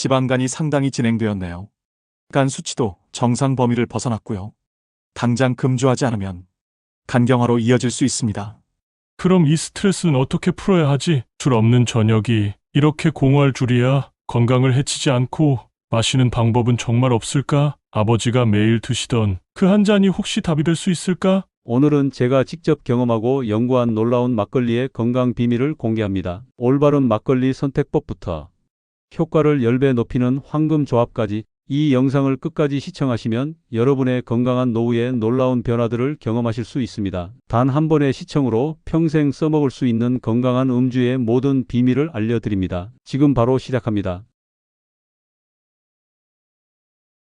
지방간이 상당히 진행되었네요. 간 수치도 정상 범위를 벗어났고요. 당장 금주하지 않으면 간경화로 이어질 수 있습니다. 그럼 이 스트레스는 어떻게 풀어야 하지? 술 없는 저녁이 이렇게 공허할 줄이야. 건강을 해치지 않고 마시는 방법은 정말 없을까? 아버지가 매일 드시던 그 한 잔이 혹시 답이 될 수 있을까? 오늘은 제가 직접 경험하고 연구한 놀라운 막걸리의 건강 비밀을 공개합니다. 올바른 막걸리 선택법부터 효과를 10배 높이는 황금 조합까지 이 영상을 끝까지 시청하시면 여러분의 건강한 노후의 놀라운 변화들을 경험하실 수 있습니다. 단 한 번의 시청으로 평생 써먹을 수 있는 건강한 음주의 모든 비밀을 알려드립니다. 지금 바로 시작합니다.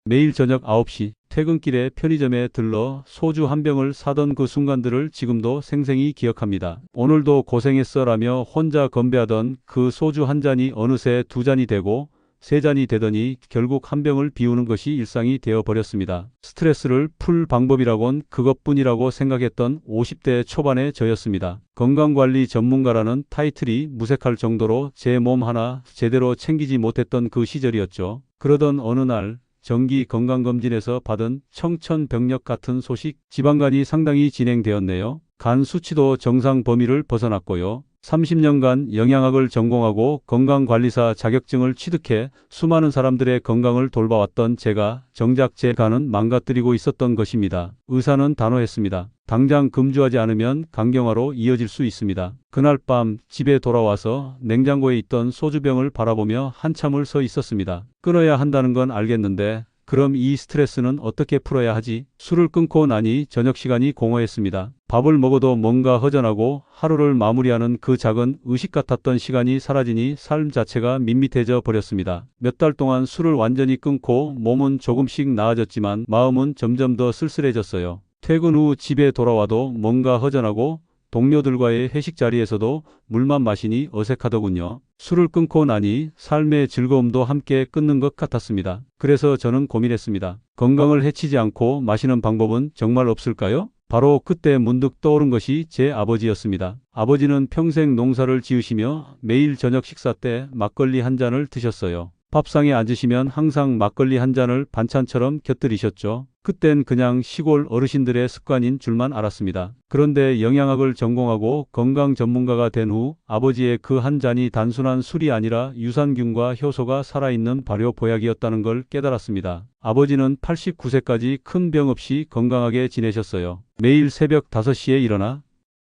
매일 저녁 9시 퇴근길에 편의점에 들러 소주 한 병을 사던 그 순간들을 지금도 생생히 기억합니다. 오늘도 고생했어 라며 혼자 건배하던 그 소주 한 잔이 어느새 두 잔이 되고 세 잔이 되더니 결국 한 병을 비우는 것이 일상이 되어버렸습니다. 스트레스를 풀 방법이라곤 그것뿐이라고 생각했던 50대 초반의 저였습니다. 건강관리 전문가라는 타이틀이 무색할 정도로 제 몸 하나 제대로 챙기지 못했던 그 시절이었죠. 그러던 어느 날 정기 건강검진에서 받은 청천벽력 같은 소식, 지방간이 상당히 진행되었네요. 간 수치도 정상 범위를 벗어났고요. 30년간 영양학을 전공하고 건강관리사 자격증을 취득해 수많은 사람들의 건강을 돌봐왔던 제가 정작 제 간은 망가뜨리고 있었던 것입니다. 의사는 단호했습니다. 당장 금주하지 않으면 간경화로 이어질 수 있습니다. 그날 밤 집에 돌아와서 냉장고에 있던 소주병을 바라보며 한참을 서 있었습니다. 끊어야 한다는 건 알겠는데 그럼 이 스트레스는 어떻게 풀어야 하지? 술을 끊고 나니 저녁 시간이 공허했습니다. 밥을 먹어도 뭔가 허전하고 하루를 마무리하는 그 작은 의식 같았던 시간이 사라지니 삶 자체가 밋밋해져 버렸습니다. 몇 달 동안 술을 완전히 끊고 몸은 조금씩 나아졌지만 마음은 점점 더 쓸쓸해졌어요. 퇴근 후 집에 돌아와도 뭔가 허전하고 동료들과의 회식 자리에서도 물만 마시니 어색하더군요. 술을 끊고 나니 삶의 즐거움도 함께 끊는 것 같았습니다. 그래서 저는 고민했습니다. 건강을 해치지 않고 마시는 방법은 정말 없을까요? 바로 그때 문득 떠오른 것이 제 아버지였습니다. 아버지는 평생 농사를 지으시며 매일 저녁 식사 때 막걸리 한 잔을 드셨어요. 밥상에 앉으시면 항상 막걸리 한 잔을 반찬처럼 곁들이셨죠. 그땐 그냥 시골 어르신들의 습관인 줄만 알았습니다. 그런데 영양학을 전공하고 건강 전문가가 된 후 아버지의 그 한 잔이 단순한 술이 아니라 유산균과 효소가 살아있는 발효 보약이었다는 걸 깨달았습니다. 아버지는 89세까지 큰 병 없이 건강하게 지내셨어요. 매일 새벽 5시에 일어나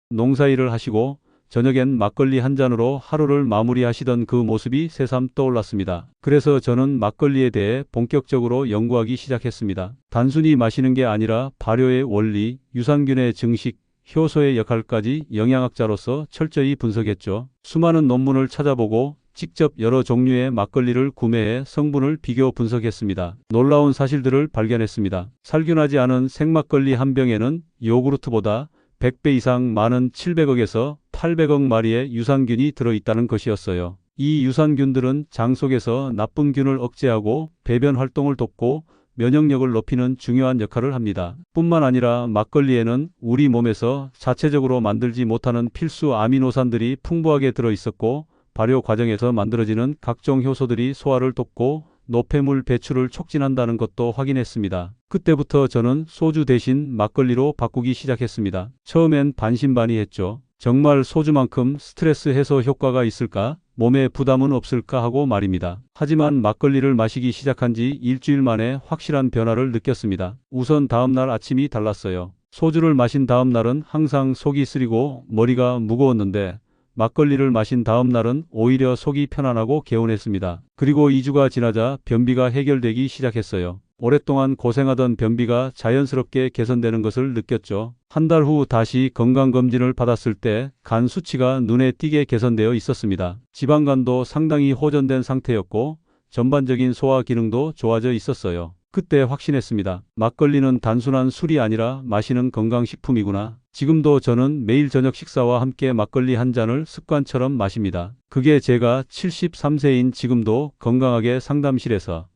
농사일을 하시고 저녁엔 막걸리 한 잔으로 하루를 마무리하시던 그 모습이 새삼 떠올랐습니다. 그래서 저는 막걸리에 대해 본격적으로 연구하기 시작했습니다. 단순히 마시는 게 아니라 발효의 원리, 유산균의 증식, 효소의 역할까지 영양학자로서 철저히 분석했죠. 수많은 논문을 찾아보고 직접 여러 종류의 막걸리를 구매해 성분을 비교 분석했습니다. 놀라운 사실들을 발견했습니다. 살균하지 않은 생막걸리 한 병에는 요구르트보다 100배 이상 많은 700억에서 800억 마리의 유산균이 들어있다는 것이었어요. 이 유산균들은 장 속에서 나쁜 균을 억제하고 배변 활동을 돕고 면역력을 높이는 중요한 역할을 합니다. 뿐만 아니라 막걸리에는 우리 몸에서 자체적으로 만들지 못하는 필수 아미노산들이 풍부하게 들어있었고 발효 과정에서 만들어지는 각종 효소들이 소화를 돕고 노폐물 배출을 촉진한다는 것도 확인했습니다. 그때부터 저는 소주 대신 막걸리로 바꾸기 시작했습니다. 처음엔 반신반의했죠. 정말 소주만큼 스트레스 해소 효과가 있을까? 몸에 부담은 없을까 하고 말입니다. 하지만 막걸리를 마시기 시작한 지 일주일 만에 확실한 변화를 느꼈습니다. 우선 다음날 아침이 달랐어요. 소주를 마신 다음 날은 항상 속이 쓰리고 머리가 무거웠는데 막걸리를 마신 다음 날은 오히려 속이 편안하고 개운했습니다. 그리고 2주가 지나자 변비가 해결되기 시작했어요. 오랫동안 고생하던 변비가 자연스럽게 개선되는 것을 느꼈죠. 한 달 후 다시 건강검진을 받았을 때 간 수치가 눈에 띄게 개선되어 있었습니다. 지방간도 상당히 호전된 상태였고 전반적인 소화 기능도 좋아져 있었어요. 그때 확신했습니다. 막걸리는 단순한 술이 아니라 마시는 건강식품이구나. 지금도 저는 매일 저녁 식사와 함께 막걸리 한 잔을 습관처럼 마십니다. 그게 제가 73세인 지금도 건강하게 상담실에서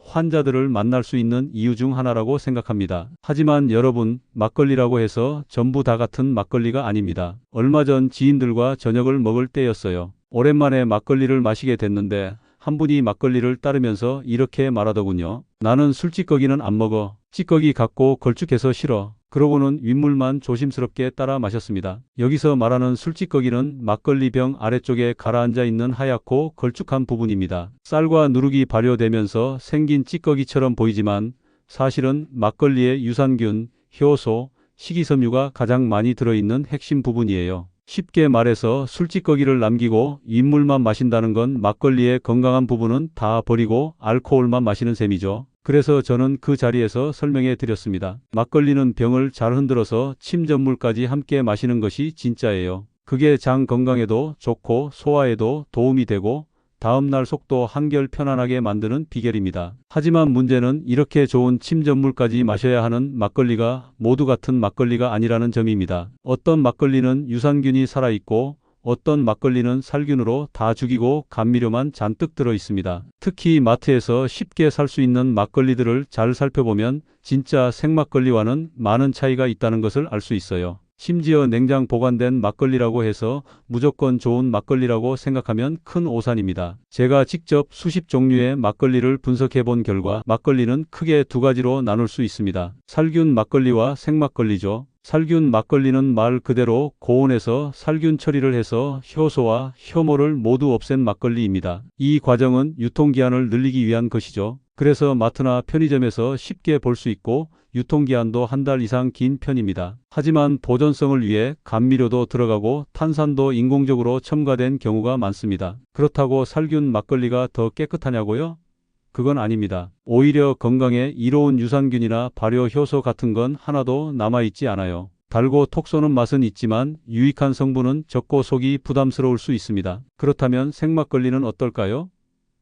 환자들을 만날 수 있는 이유 중 하나라고 생각합니다. 하지만 여러분, 막걸리라고 해서 전부 다 같은 막걸리가 아닙니다. 얼마 전 지인들과 저녁을 먹을 때였어요. 오랜만에 막걸리를 마시게 됐는데 한 분이 막걸리를 따르면서 이렇게 말하더군요. 나는 술찌꺼기는 안 먹어. 찌꺼기 같고 걸쭉해서 싫어. 그러고는 윗물만 조심스럽게 따라 마셨습니다. 여기서 말하는 술찌꺼기는 막걸리병 아래쪽에 가라앉아 있는 하얗고 걸쭉한 부분입니다. 쌀과 누룩이 발효되면서 생긴 찌꺼기처럼 보이지만 사실은 막걸리의 유산균, 효소, 식이섬유가 가장 많이 들어있는 핵심 부분이에요. 쉽게 말해서 술찌꺼기를 남기고 윗물만 마신다는 건 막걸리의 건강한 부분은 다 버리고 알코올만 마시는 셈이죠. 그래서 저는 그 자리에서 설명해 드렸습니다. 막걸리는 병을 잘 흔들어서 침전물까지 함께 마시는 것이 진짜예요. 그게 장 건강에도 좋고 소화에도 도움이 되고 다음날 속도 한결 편안하게 만드는 비결입니다. 하지만 문제는 이렇게 좋은 침전물까지 마셔야 하는 막걸리가 모두 같은 막걸리가 아니라는 점입니다. 어떤 막걸리는 유산균이 살아있고 어떤 막걸리는 살균으로 다 죽이고 감미료만 잔뜩 들어 있습니다. 특히 마트에서 쉽게 살 수 있는 막걸리들을 잘 살펴보면 진짜 생막걸리와는 많은 차이가 있다는 것을 알 수 있어요. 심지어 냉장 보관된 막걸리라고 해서 무조건 좋은 막걸리라고 생각하면 큰 오산입니다. 제가 직접 수십 종류의 막걸리를 분석해 본 결과 막걸리는 크게 두 가지로 나눌 수 있습니다. 살균 막걸리와 생막걸리죠. 살균 막걸리는 말 그대로 고온에서 살균 처리를 해서 효소와 효모를 모두 없앤 막걸리입니다. 이 과정은 유통기한을 늘리기 위한 것이죠. 그래서 마트나 편의점에서 쉽게 볼 수 있고 유통기한도 한 달 이상 긴 편입니다. 하지만 보존성을 위해 감미료도 들어가고 탄산도 인공적으로 첨가된 경우가 많습니다. 그렇다고 살균 막걸리가 더 깨끗하냐고요? 그건 아닙니다. 오히려 건강에 이로운 유산균이나 발효 효소 같은 건 하나도 남아있지 않아요. 달고 톡 쏘는 맛은 있지만 유익한 성분은 적고 속이 부담스러울 수 있습니다. 그렇다면 생막걸리는 어떨까요?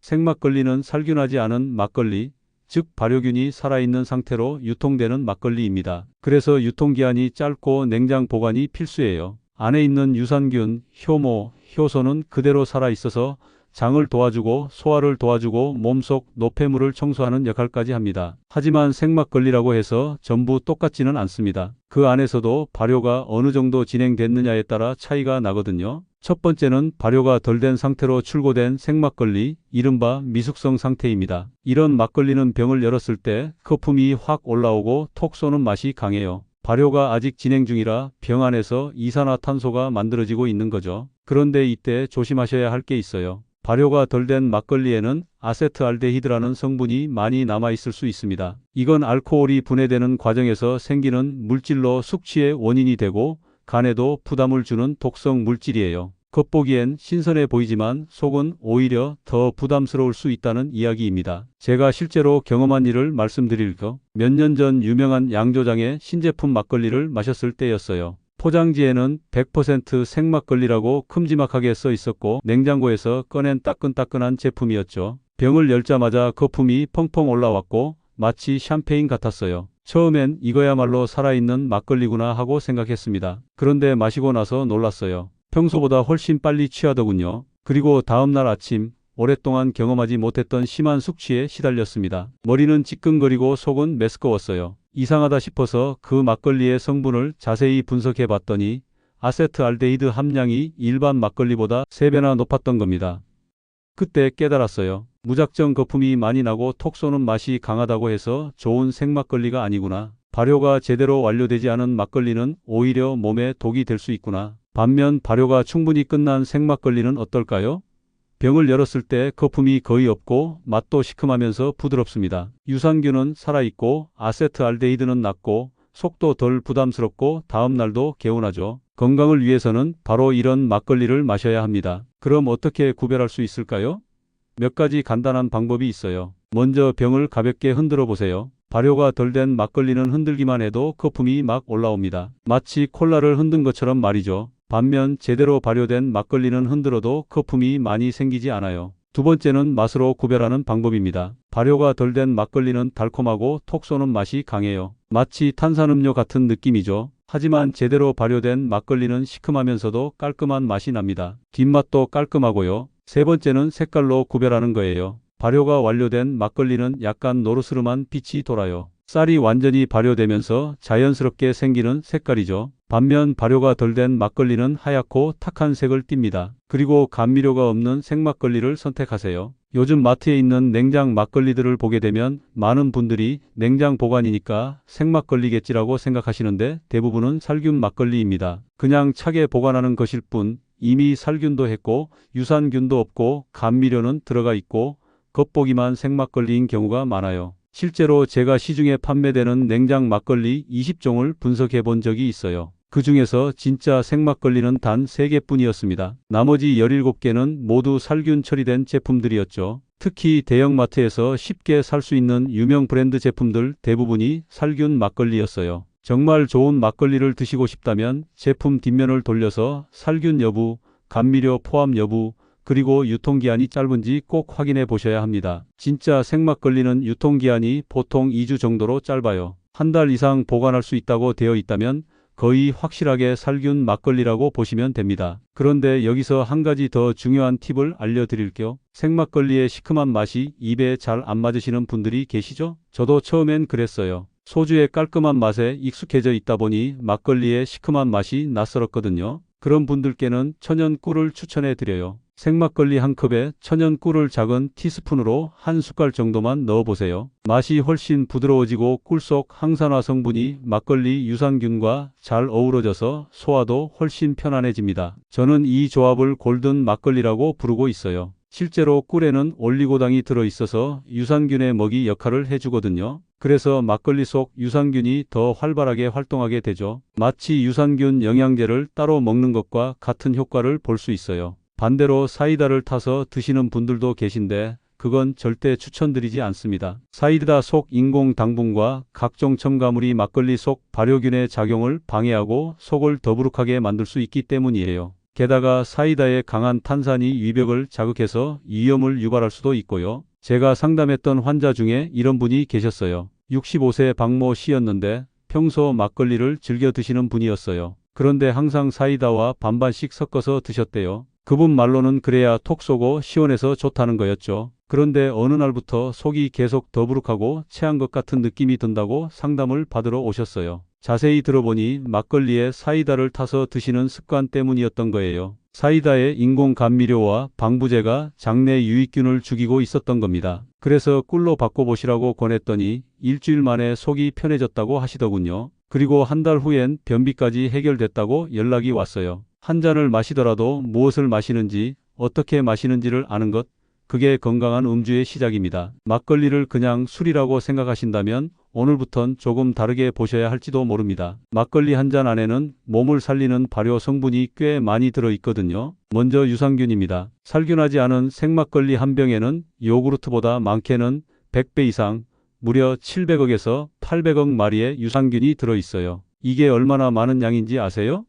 생막걸리는 살균하지 않은 막걸리, 즉 발효균이 살아있는 상태로 유통되는 막걸리입니다. 그래서 유통기한이 짧고 냉장 보관이 필수예요. 안에 있는 유산균, 효모, 효소는 그대로 살아있어서 장을 도와주고 소화를 도와주고 몸속 노폐물을 청소하는 역할까지 합니다. 하지만 생막걸리라고 해서 전부 똑같지는 않습니다. 그 안에서도 발효가 어느 정도 진행됐느냐에 따라 차이가 나거든요. 첫 번째는 발효가 덜 된 상태로 출고된 생막걸리, 이른바 미숙성 상태입니다. 이런 막걸리는 병을 열었을 때 거품이 확 올라오고 톡 쏘는 맛이 강해요. 발효가 아직 진행 중이라 병 안에서 이산화탄소가 만들어지고 있는 거죠. 그런데 이때 조심하셔야 할 게 있어요. 발효가 덜 된 막걸리에는 아세트알데히드라는 성분이 많이 남아있을 수 있습니다. 이건 알코올이 분해되는 과정에서 생기는 물질로 숙취의 원인이 되고 간에도 부담을 주는 독성 물질이에요. 겉보기엔 신선해 보이지만 속은 오히려 더 부담스러울 수 있다는 이야기입니다. 제가 실제로 경험한 일을 말씀드릴게요. 몇 년 전 유명한 양조장의 신제품 막걸리를 마셨을 때였어요. 포장지에는 100% 생막걸리라고 큼지막하게 써 있었고 냉장고에서 꺼낸 따끈따끈한 제품이었죠. 병을 열자마자 거품이 펑펑 올라왔고 마치 샴페인 같았어요. 처음엔 이거야말로 살아있는 막걸리구나 하고 생각했습니다. 그런데 마시고 나서 놀랐어요. 평소보다 훨씬 빨리 취하더군요. 그리고 다음날 아침 오랫동안 경험하지 못했던 심한 숙취에 시달렸습니다. 머리는 찌끈거리고 속은 메스꺼웠어요. 이상하다 싶어서 그 막걸리의 성분을 자세히 분석해 봤더니 아세트알데히드 함량이 일반 막걸리보다 3배나 높았던 겁니다. 그때 깨달았어요. 무작정 거품이 많이 나고 톡 쏘는 맛이 강하다고 해서 좋은 생막걸리가 아니구나. 발효가 제대로 완료되지 않은 막걸리는 오히려 몸에 독이 될 수 있구나. 반면 발효가 충분히 끝난 생막걸리는 어떨까요? 병을 열었을 때 거품이 거의 없고 맛도 시큼하면서 부드럽습니다. 유산균은 살아있고 아세트알데히드는 낮고 속도 덜 부담스럽고 다음날도 개운하죠. 건강을 위해서는 바로 이런 막걸리를 마셔야 합니다. 그럼 어떻게 구별할 수 있을까요? 몇 가지 간단한 방법이 있어요. 먼저 병을 가볍게 흔들어 보세요. 발효가 덜 된 막걸리는 흔들기만 해도 거품이 막 올라옵니다. 마치 콜라를 흔든 것처럼 말이죠. 반면 제대로 발효된 막걸리는 흔들어도 거품이 많이 생기지 않아요. 두 번째는 맛으로 구별하는 방법입니다. 발효가 덜 된 막걸리는 달콤하고 톡 쏘는 맛이 강해요. 마치 탄산음료 같은 느낌이죠. 하지만 제대로 발효된 막걸리는 시큼하면서도 깔끔한 맛이 납니다. 뒷맛도 깔끔하고요. 세 번째는 색깔로 구별하는 거예요. 발효가 완료된 막걸리는 약간 노르스름한 빛이 돌아요. 쌀이 완전히 발효되면서 자연스럽게 생기는 색깔이죠. 반면 발효가 덜 된 막걸리는 하얗고 탁한 색을 띱니다. 그리고 감미료가 없는 생막걸리를 선택하세요. 요즘 마트에 있는 냉장 막걸리들을 보게 되면 많은 분들이 냉장 보관이니까 생막걸리겠지라고 생각하시는데 대부분은 살균 막걸리입니다. 그냥 차게 보관하는 것일 뿐 이미 살균도 했고 유산균도 없고 감미료는 들어가 있고 겉보기만 생막걸리인 경우가 많아요. 실제로 제가 시중에 판매되는 냉장 막걸리 20종을 분석해 본 적이 있어요. 그 중에서 진짜 생막걸리는 단 3개뿐이었습니다. 나머지 17개는 모두 살균 처리된 제품들이었죠. 특히 대형마트에서 쉽게 살 수 있는 유명 브랜드 제품들 대부분이 살균 막걸리였어요. 정말 좋은 막걸리를 드시고 싶다면 제품 뒷면을 돌려서 살균 여부, 감미료 포함 여부, 그리고 유통기한이 짧은지 꼭 확인해 보셔야 합니다. 진짜 생막걸리는 유통기한이 보통 2주 정도로 짧아요. 한 달 이상 보관할 수 있다고 되어 있다면 거의 확실하게 살균 막걸리라고 보시면 됩니다. 그런데 여기서 한 가지 더 중요한 팁을 알려드릴게요. 생막걸리의 시큼한 맛이 입에 잘 안 맞으시는 분들이 계시죠? 저도 처음엔 그랬어요. 소주의 깔끔한 맛에 익숙해져 있다 보니 막걸리의 시큼한 맛이 낯설었거든요. 그런 분들께는 천연 꿀을 추천해 드려요. 생막걸리 한 컵에 천연 꿀을 작은 티스푼으로 한 숟갈 정도만 넣어보세요. 맛이 훨씬 부드러워지고 꿀 속 항산화 성분이 막걸리 유산균과 잘 어우러져서 소화도 훨씬 편안해집니다. 저는 이 조합을 골든 막걸리라고 부르고 있어요. 실제로 꿀에는 올리고당이 들어있어서 유산균의 먹이 역할을 해주거든요. 그래서 막걸리 속 유산균이 더 활발하게 활동하게 되죠. 마치 유산균 영양제를 따로 먹는 것과 같은 효과를 볼 수 있어요. 반대로 사이다를 타서 드시는 분들도 계신데 그건 절대 추천드리지 않습니다. 사이다 속 인공 당분과 각종 첨가물이 막걸리 속 발효균의 작용을 방해하고 속을 더부룩하게 만들 수 있기 때문이에요. 게다가 사이다의 강한 탄산이 위벽을 자극해서 위염을 유발할 수도 있고요. 제가 상담했던 환자 중에 이런 분이 계셨어요. 65세 박모 씨였는데 평소 막걸리를 즐겨 드시는 분이었어요. 그런데 항상 사이다와 반반씩 섞어서 드셨대요. 그분 말로는 그래야 톡 쏘고 시원해서 좋다는 거였죠. 그런데 어느 날부터 속이 계속 더부룩하고 체한 것 같은 느낌이 든다고 상담을 받으러 오셨어요. 자세히 들어보니 막걸리에 사이다를 타서 드시는 습관 때문이었던 거예요. 사이다의 인공 감미료와 방부제가 장내 유익균을 죽이고 있었던 겁니다. 그래서 꿀로 바꿔보시라고 권했더니 일주일 만에 속이 편해졌다고 하시더군요. 그리고 한 달 후엔 변비까지 해결됐다고 연락이 왔어요. 한 잔을 마시더라도 무엇을 마시는지, 어떻게 마시는지를 아는 것, 그게 건강한 음주의 시작입니다. 막걸리를 그냥 술이라고 생각하신다면 오늘부턴 조금 다르게 보셔야 할지도 모릅니다. 막걸리 한 잔 안에는 몸을 살리는 발효 성분이 꽤 많이 들어있거든요. 먼저 유산균입니다. 살균하지 않은 생막걸리 한 병에는 요구르트보다 많게는 100배 이상, 무려 700억에서 800억 마리의 유산균이 들어있어요. 이게 얼마나 많은 양인지 아세요?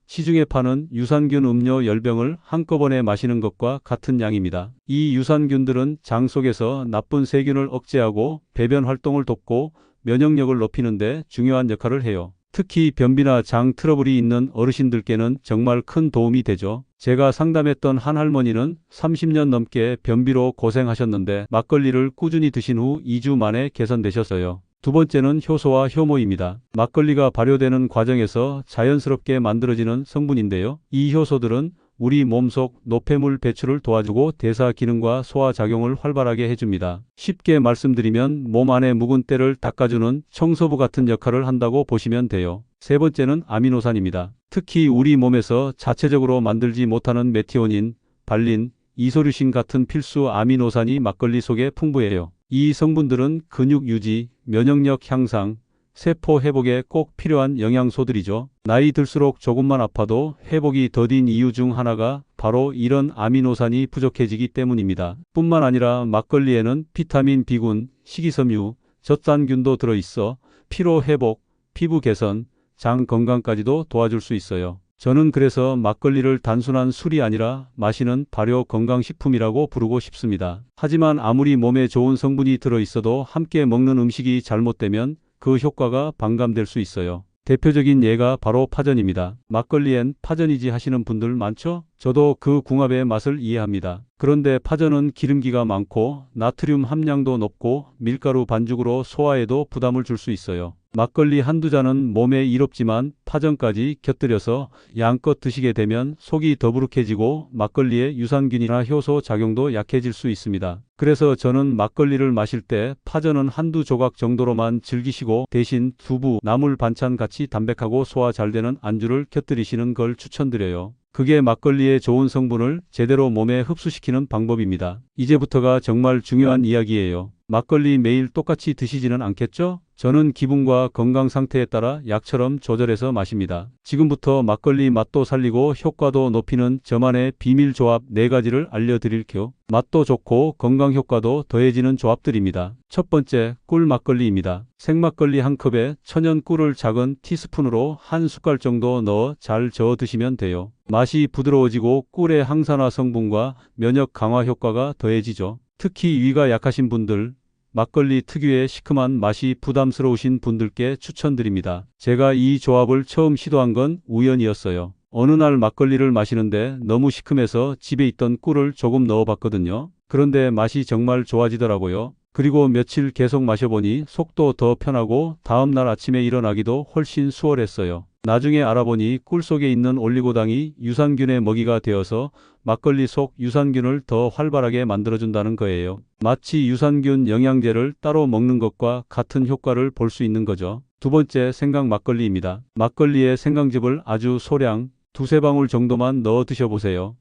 시중에 파는 유산균 음료 10병을 한꺼번에 마시는 것과 같은 양입니다. 이 유산균들은 장 속에서 나쁜 세균을 억제하고 배변 활동을 돕고 면역력을 높이는 데 중요한 역할을 해요. 특히 변비나 장 트러블이 있는 어르신들께는 정말 큰 도움이 되죠. 제가 상담했던 한 할머니는 30년 넘게 변비로 고생하셨는데 막걸리를 꾸준히 드신 후 2주 만에 개선되셨어요. 두 번째는 효소와 효모입니다. 막걸리가 발효되는 과정에서 자연스럽게 만들어지는 성분인데요. 이 효소들은 우리 몸속 노폐물 배출을 도와주고 대사 기능과 소화 작용을 활발하게 해줍니다. 쉽게 말씀드리면 몸 안에 묵은 때를 닦아주는 청소부 같은 역할을 한다고 보시면 돼요. 세 번째는 아미노산입니다. 특히 우리 몸에서 자체적으로 만들지 못하는 메티오닌, 발린, 이소류신 같은 필수 아미노산이 막걸리 속에 풍부해요. 이 성분들은 근육 유지, 면역력 향상, 세포 회복에 꼭 필요한 영양소들이죠. 나이 들수록 조금만 아파도 회복이 더딘 이유 중 하나가 바로 이런 아미노산이 부족해지기 때문입니다. 뿐만 아니라 막걸리에는 비타민 B군, 식이섬유, 젖산균도 들어있어 피로 회복, 피부 개선, 장 건강까지도 도와줄 수 있어요. 저는 그래서 막걸리를 단순한 술이 아니라 마시는 발효 건강식품이라고 부르고 싶습니다. 하지만 아무리 몸에 좋은 성분이 들어있어도 함께 먹는 음식이 잘못되면 그 효과가 반감될 수 있어요. 대표적인 예가 바로 파전입니다. 막걸리엔 파전이지 하시는 분들 많죠? 저도 그 궁합의 맛을 이해합니다. 그런데 파전은 기름기가 많고 나트륨 함량도 높고 밀가루 반죽으로 소화에도 부담을 줄 수 있어요. 막걸리 한두 잔은 몸에 이롭지만 파전까지 곁들여서 양껏 드시게 되면 속이 더부룩해지고 막걸리의 유산균이나 효소 작용도 약해질 수 있습니다. 그래서 저는 막걸리를 마실 때 파전은 한두 조각 정도로만 즐기시고 대신 두부, 나물 반찬 같이 담백하고 소화 잘 되는 안주를 곁들이시는 걸 추천드려요. 그게 막걸리의 좋은 성분을 제대로 몸에 흡수시키는 방법입니다. 이제부터가 정말 중요한 이야기예요. 막걸리 매일 똑같이 드시지는 않겠죠? 저는 기분과 건강 상태에 따라 약처럼 조절해서 마십니다. 지금부터 막걸리 맛도 살리고 효과도 높이는 저만의 비밀 조합 4가지를 알려드릴게요. 맛도 좋고 건강 효과도 더해지는 조합들입니다. 첫 번째, 꿀 막걸리입니다. 생막걸리 한 컵에 천연 꿀을 작은 티스푼으로 한 숟갈 정도 넣어 잘 저어 드시면 돼요. 맛이 부드러워지고 꿀의 항산화 성분과 면역 강화 효과가 더해지죠. 특히 위가 약하신 분들, 막걸리 특유의 시큼한 맛이 부담스러우신 분들께 추천드립니다. 제가 이 조합을 처음 시도한 건 우연이었어요. 어느 날 막걸리를 마시는데 너무 시큼해서 집에 있던 꿀을 조금 넣어봤거든요. 그런데 맛이 정말 좋아지더라고요. 그리고 며칠 계속 마셔보니 속도 더 편하고 다음날 아침에 일어나기도 훨씬 수월했어요. 나중에 알아보니 꿀 속에 있는 올리고당이 유산균의 먹이가 되어서 막걸리 속 유산균을 더 활발하게 만들어준다는 거예요. 마치 유산균 영양제를 따로 먹는 것과 같은 효과를 볼 수 있는 거죠. 두 번째, 생강 막걸리입니다. 막걸리에 생강즙을 아주 소량 두세 방울 정도만 넣어 드셔보세요.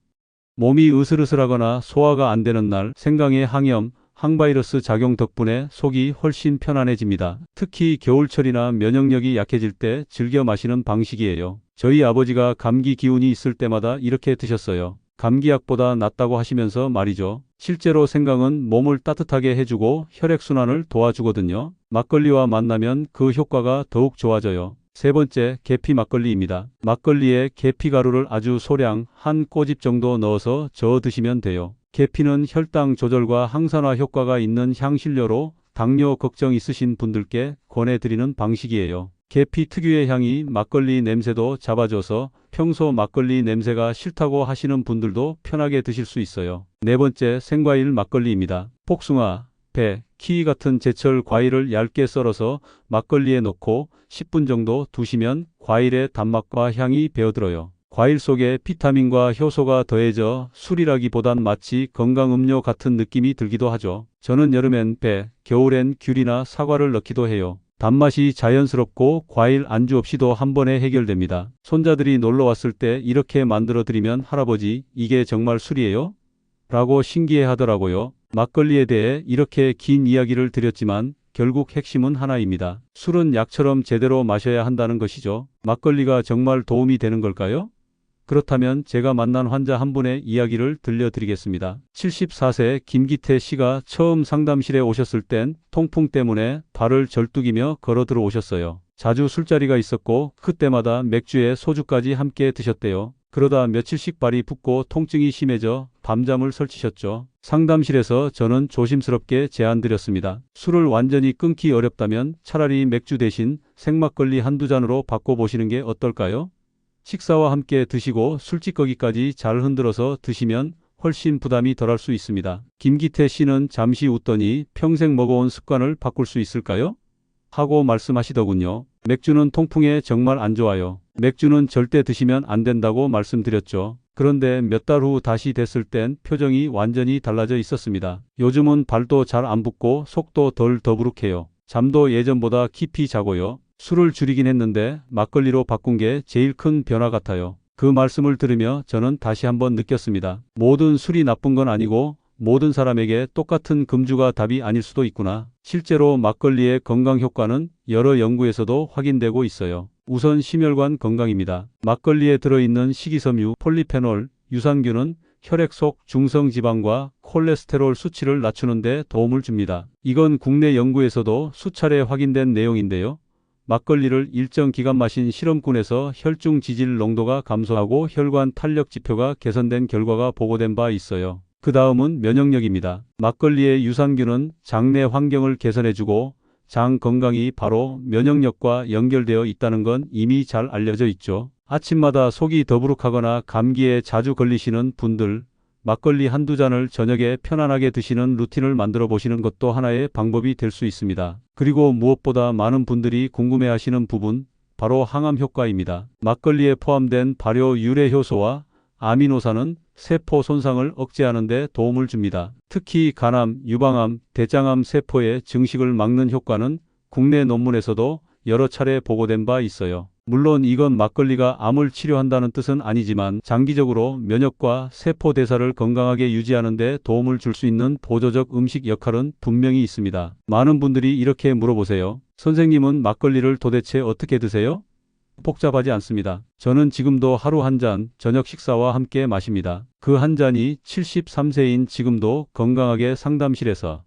몸이 으슬으슬하거나 소화가 안 되는 날 생강의 항염, 항바이러스 작용 덕분에 속이 훨씬 편안해집니다. 특히 겨울철이나 면역력이 약해질 때 즐겨 마시는 방식이에요. 저희 아버지가 감기 기운이 있을 때마다 이렇게 드셨어요. 감기약보다 낫다고 하시면서 말이죠. 실제로 생강은 몸을 따뜻하게 해주고 혈액순환을 도와주거든요. 막걸리와 만나면 그 효과가 더욱 좋아져요. 세 번째, 계피 막걸리입니다. 막걸리에 계피 가루를 아주 소량 한 꼬집 정도 넣어서 저어 드시면 돼요. 계피는 혈당 조절과 항산화 효과가 있는 향신료로 당뇨 걱정 있으신 분들께 권해드리는 방식이에요. 계피 특유의 향이 막걸리 냄새도 잡아줘서 평소 막걸리 냄새가 싫다고 하시는 분들도 편하게 드실 수 있어요. 네 번째, 생과일 막걸리입니다. 복숭아, 배, 키위 같은 제철 과일을 얇게 썰어서 막걸리에 넣고 10분 정도 두시면 과일의 단맛과 향이 배어들어요. 과일 속에 비타민과 효소가 더해져 술이라기보단 마치 건강음료 같은 느낌이 들기도 하죠. 저는 여름엔 배, 겨울엔 귤이나 사과를 넣기도 해요. 단맛이 자연스럽고 과일 안주 없이도 한 번에 해결됩니다. 손자들이 놀러 왔을 때 이렇게 만들어 드리면 할아버지, 이게 정말 술이에요? 라고 신기해 하더라고요. 막걸리에 대해 이렇게 긴 이야기를 드렸지만 결국 핵심은 하나입니다. 술은 약처럼 제대로 마셔야 한다는 것이죠. 막걸리가 정말 도움이 되는 걸까요? 그렇다면 제가 만난 환자 한 분의 이야기를 들려드리겠습니다. 74세 김기태 씨가 처음 상담실에 오셨을 땐 통풍 때문에 발을 절뚝이며 걸어 들어오셨어요. 자주 술자리가 있었고 그때마다 맥주에 소주까지 함께 드셨대요. 그러다 며칠씩 발이 붓고 통증이 심해져 밤잠을 설치셨죠. 상담실에서 저는 조심스럽게 제안드렸습니다. 술을 완전히 끊기 어렵다면 차라리 맥주 대신 생막걸리 한두 잔으로 바꿔보시는 게 어떨까요? 식사와 함께 드시고 술찌꺼기까지 잘 흔들어서 드시면 훨씬 부담이 덜할 수 있습니다. 김기태 씨는 잠시 웃더니 평생 먹어온 습관을 바꿀 수 있을까요? 하고 말씀하시더군요. 맥주는 통풍에 정말 안 좋아요. 맥주는 절대 드시면 안 된다고 말씀드렸죠. 그런데 몇 달 후 다시 됐을 땐 표정이 완전히 달라져 있었습니다. 요즘은 발도 잘 안 붓고 속도 덜 더부룩해요. 잠도 예전보다 깊이 자고요. 술을 줄이긴 했는데 막걸리로 바꾼 게 제일 큰 변화 같아요. 그 말씀을 들으며 저는 다시 한번 느꼈습니다. 모든 술이 나쁜 건 아니고 모든 사람에게 똑같은 금주가 답이 아닐 수도 있구나. 실제로 막걸리의 건강 효과는 여러 연구에서도 확인되고 있어요. 우선 심혈관 건강입니다. 막걸리에 들어있는 식이섬유, 폴리페놀, 유산균은 혈액 속 중성지방과 콜레스테롤 수치를 낮추는 데 도움을 줍니다. 이건 국내 연구에서도 수차례 확인된 내용인데요. 막걸리를 일정 기간 마신 실험군에서 혈중 지질 농도가 감소하고 혈관 탄력 지표가 개선된 결과가 보고된 바 있어요. 그 다음은 면역력입니다. 막걸리의 유산균은 장내 환경을 개선해주고 장 건강이 바로 면역력과 연결되어 있다는 건 이미 잘 알려져 있죠. 아침마다 속이 더부룩하거나 감기에 자주 걸리시는 분들, 막걸리 한두 잔을 저녁에 편안하게 드시는 루틴을 만들어 보시는 것도 하나의 방법이 될 수 있습니다. 그리고 무엇보다 많은 분들이 궁금해하시는 부분, 바로 항암 효과입니다. 막걸리에 포함된 발효 유래 효소와 아미노산은 세포 손상을 억제하는 데 도움을 줍니다. 특히 간암, 유방암, 대장암 세포의 증식을 막는 효과는 국내 논문에서도 여러 차례 보고된 바 있어요. 물론 이건 막걸리가 암을 치료한다는 뜻은 아니지만 장기적으로 면역과 세포 대사를 건강하게 유지하는 데 도움을 줄 수 있는 보조적 음식 역할은 분명히 있습니다. 많은 분들이 이렇게 물어보세요. 선생님은 막걸리를 도대체 어떻게 드세요? 복잡하지 않습니다. 저는 지금도 하루 한 잔 저녁 식사와 함께 마십니다. 그 한 잔이 73세인 지금도 건강하게 상담실에서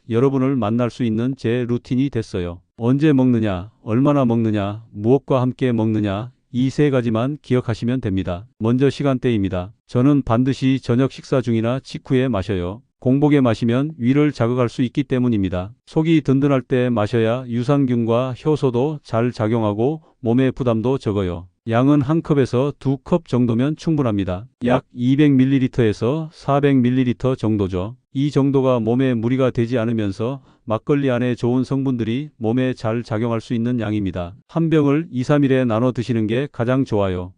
여러분을 만날 수 있는 제 루틴이 됐어요. 언제 먹느냐, 얼마나 먹느냐, 무엇과 함께 먹느냐, 이 세 가지만 기억하시면 됩니다. 먼저 시간대입니다. 저는 반드시 저녁 식사 중이나 직후에 마셔요. 공복에 마시면 위를 자극할 수 있기 때문입니다. 속이 든든할 때 마셔야 유산균과 효소도 잘 작용하고 몸의 부담도 적어요. 양은 한 컵에서 두 컵 정도면 충분합니다. 약 200ml에서 400ml 정도죠. 이 정도가 몸에 무리가 되지 않으면서 막걸리 안에 좋은 성분들이 몸에 잘 작용할 수 있는 양입니다. 한 병을 2, 3일에 나눠 드시는 게 가장 좋아요.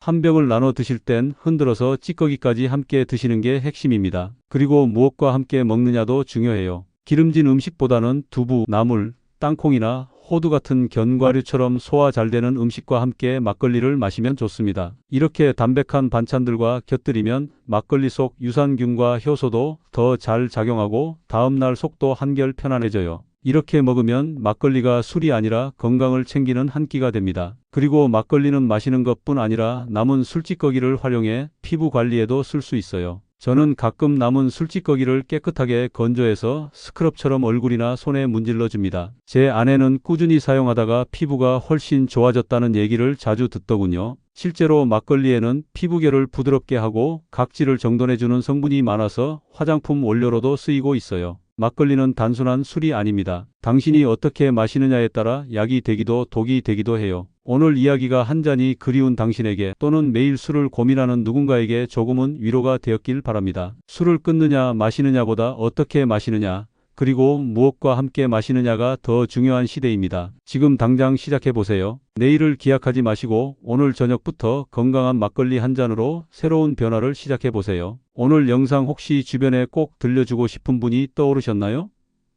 한 병을 나눠 드실 땐 흔들어서 찌꺼기까지 함께 드시는 게 핵심입니다. 그리고 무엇과 함께 먹느냐도 중요해요. 기름진 음식보다는 두부, 나물, 땅콩이나 호두 같은 견과류처럼 소화 잘 되는 음식과 함께 막걸리를 마시면 좋습니다. 이렇게 담백한 반찬들과 곁들이면 막걸리 속 유산균과 효소도 더 잘 작용하고 다음날 속도 한결 편안해져요. 이렇게 먹으면 막걸리가 술이 아니라 건강을 챙기는 한 끼가 됩니다. 그리고 막걸리는 마시는 것뿐 아니라 남은 술찌꺼기를 활용해 피부 관리에도 쓸 수 있어요. 저는 가끔 남은 술찌꺼기를 깨끗하게 건조해서 스크럽처럼 얼굴이나 손에 문질러 줍니다. 제 아내는 꾸준히 사용하다가 피부가 훨씬 좋아졌다는 얘기를 자주 듣더군요. 실제로 막걸리에는 피부결을 부드럽게 하고 각질을 정돈해주는 성분이 많아서 화장품 원료로도 쓰이고 있어요. 막걸리는 단순한 술이 아닙니다. 당신이 어떻게 마시느냐에 따라 약이 되기도 독이 되기도 해요. 오늘 이야기가 한 잔이 그리운 당신에게 또는 매일 술을 고민하는 누군가에게 조금은 위로가 되었길 바랍니다. 술을 끊느냐 마시느냐보다 어떻게 마시느냐, 그리고 무엇과 함께 마시느냐가 더 중요한 시대입니다. 지금 당장 시작해보세요. 내일을 기약하지 마시고 오늘 저녁부터 건강한 막걸리 한 잔으로 새로운 변화를 시작해보세요. 오늘 영상 혹시 주변에 꼭 들려주고 싶은 분이 떠오르셨나요?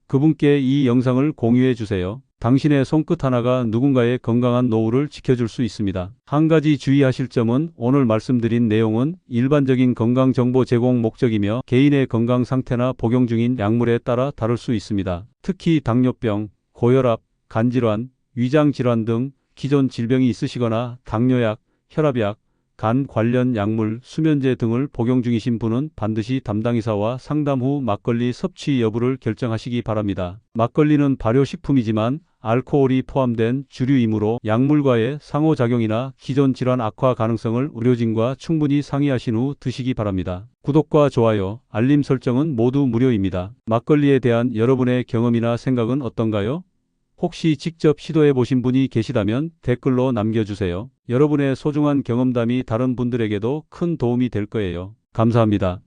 그분께 이 영상을 공유해주세요. 당신의 손끝 하나가 누군가의 건강한 노후를 지켜줄 수 있습니다. 한 가지 주의하실 점은 오늘 말씀드린 내용은 일반적인 건강 정보 제공 목적이며 개인의 건강 상태나 복용 중인 약물에 따라 다를 수 있습니다. 특히 당뇨병, 고혈압, 간질환, 위장질환 등 기존 질병이 있으시거나 당뇨약, 혈압약, 간 관련 약물, 수면제 등을 복용 중이신 분은 반드시 담당의사와 상담 후 막걸리 섭취 여부를 결정하시기 바랍니다. 막걸리는 발효식품이지만 알코올이 포함된 주류이므로 약물과의 상호작용이나 기존 질환 악화 가능성을 의료진과 충분히 상의하신 후 드시기 바랍니다. 구독과 좋아요, 알림 설정은 모두 무료입니다. 막걸리에 대한 여러분의 경험이나 생각은 어떤가요? 혹시 직접 시도해 보신 분이 계시다면 댓글로 남겨주세요. 여러분의 소중한 경험담이 다른 분들에게도 큰 도움이 될 거예요. 감사합니다.